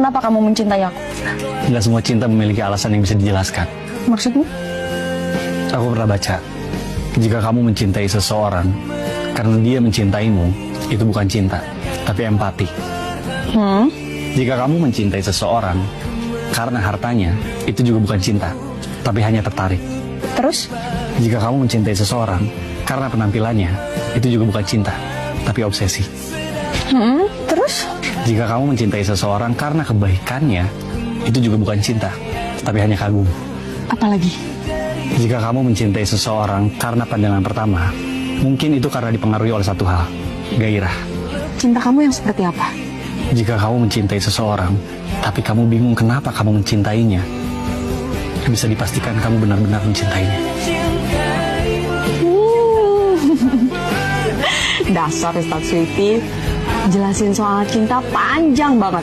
Kenapa kamu mencintai aku? Nggak semua cinta memiliki alasan yang bisa dijelaskan. Maksudmu? Aku pernah baca, jika kamu mencintai seseorang karena dia mencintaimu, itu bukan cinta, tapi empati. Jika kamu mencintai seseorang karena hartanya, itu juga bukan cinta, tapi hanya tertarik. Terus? Jika kamu mencintai seseorang karena penampilannya, itu juga bukan cinta, tapi obsesi. Terus? Jika kamu mencintai seseorang karena kebaikannya, itu juga bukan cinta, tapi hanya kagum. Apalagi? Jika kamu mencintai seseorang karena pandangan pertama, mungkin itu karena dipengaruhi oleh satu hal, gairah. Cinta kamu yang seperti apa? Jika kamu mencintai seseorang, tapi kamu bingung kenapa kamu mencintainya, bisa dipastikan kamu benar-benar mencintainya. Dasar Ustaz Sweety, jelasin soal cinta panjang banget.